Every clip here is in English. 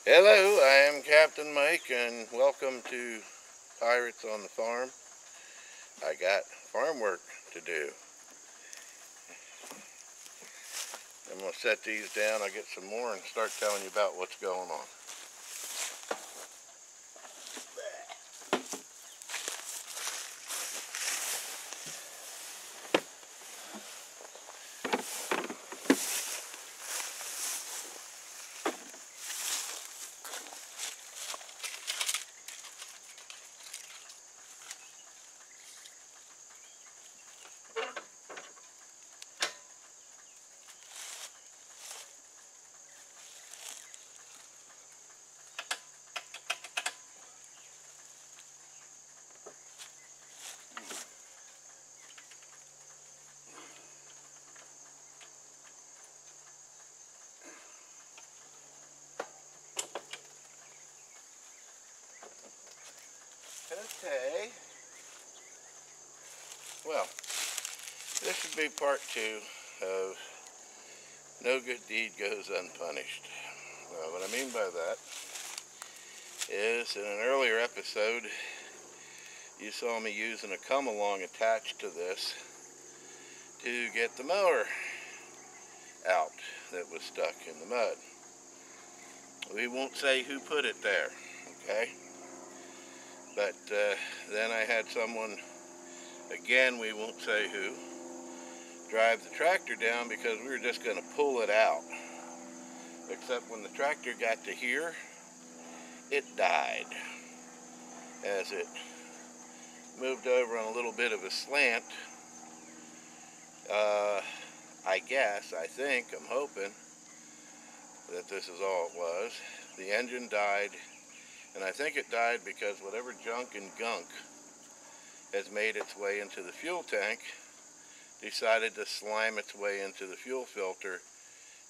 Hello, I am Captain Mike, and welcome to Pirates on the Farm. I got farm work to do. I'm going to set these down, I'll get some more and start telling you about what's going on. Okay, well, this would be part 2 of No Good Deed Goes Unpunished. What I mean by that is, in an earlier episode, you saw me using a come-along attached to this to get the mower out that was stuck in the mud. We won't say who put it there, okay? But then I had someone, again we won't say who, drive the tractor down because we were just going to pull it out. Except when the tractor got to here, it died. As it moved over on a little bit of a slant, I think, I'm hoping that this is all it was. The engine died, and I think it died because whatever junk and gunk has made its way into the fuel tank decided to slime its way into the fuel filter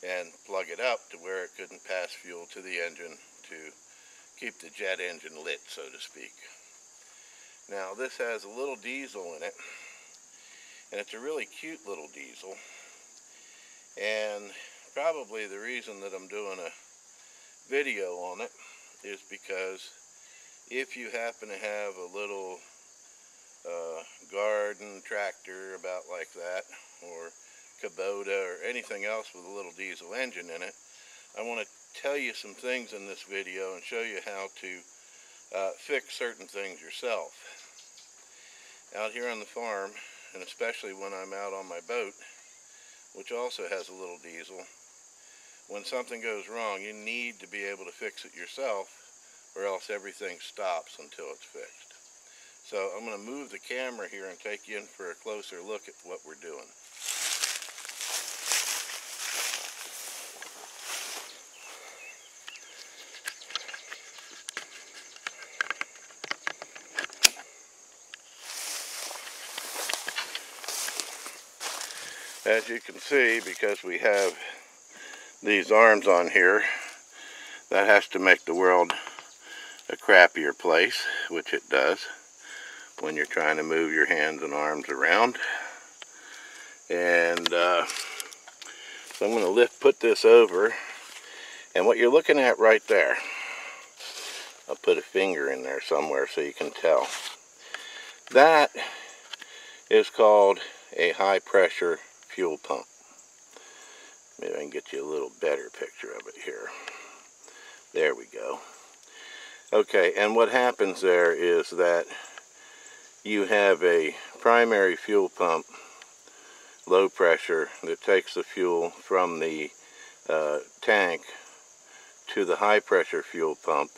and plug it up to where it couldn't pass fuel to the engine to keep the jet engine lit, so to speak. Now this has a little diesel in it, and it's a really cute little diesel, and probably the reason that I'm doing a video on it is because if you happen to have a little garden tractor about like that, or Kubota, or anything else with a little diesel engine in it, I want to tell you some things in this video and show you how to fix certain things yourself. Out here on the farm, and especially when I'm out on my boat, which also has a little diesel, when something goes wrong, you need to be able to fix it yourself, or else everything stops until it's fixed. So I'm going to move the camera here and take you in for a closer look at what we're doing. As you can see, because we have these arms on here, that has to make the world a crappier place, which it does when you're trying to move your hands and arms around. And so I'm going to put this over, and what you're looking at right there, I'll put a finger in there somewhere so you can tell. That is called a high pressure fuel pump. Maybe I can get you a little better picture of it here. There we go. Okay, and what happens there is that you have a primary fuel pump, low pressure, that takes the fuel from the tank to the high pressure fuel pump,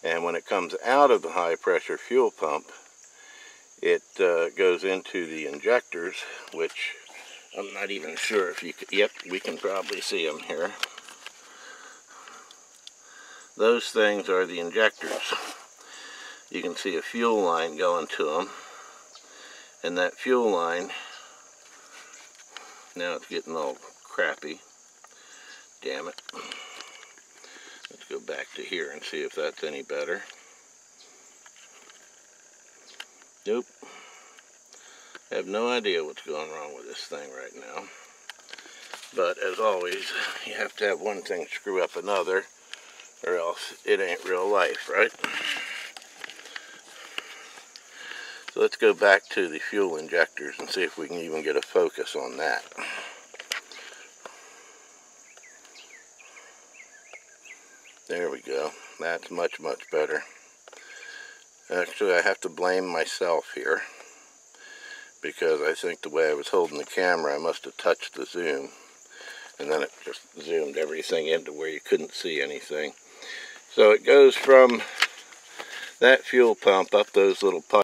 and when it comes out of the high pressure fuel pump, it goes into the injectors, which I'm not even sure if you could, yep, we can probably see them here. Those things are the injectors. You can see a fuel line going to them, and that fuel line, now it's getting all crappy, damn it. Let's go back to here and see if that's any better. Nope. I have no idea what's going wrong with this thing right now. But as always, you have to have one thing screw up another, or else it ain't real life, right? So let's go back to the fuel injectors and see if we can even get a focus on that. There we go. That's much, much better. Actually, I have to blame myself here, because I think the way I was holding the camera, I must have touched the zoom, and then it just zoomed everything into where you couldn't see anything. So it goes from that fuel pump up those little pipes.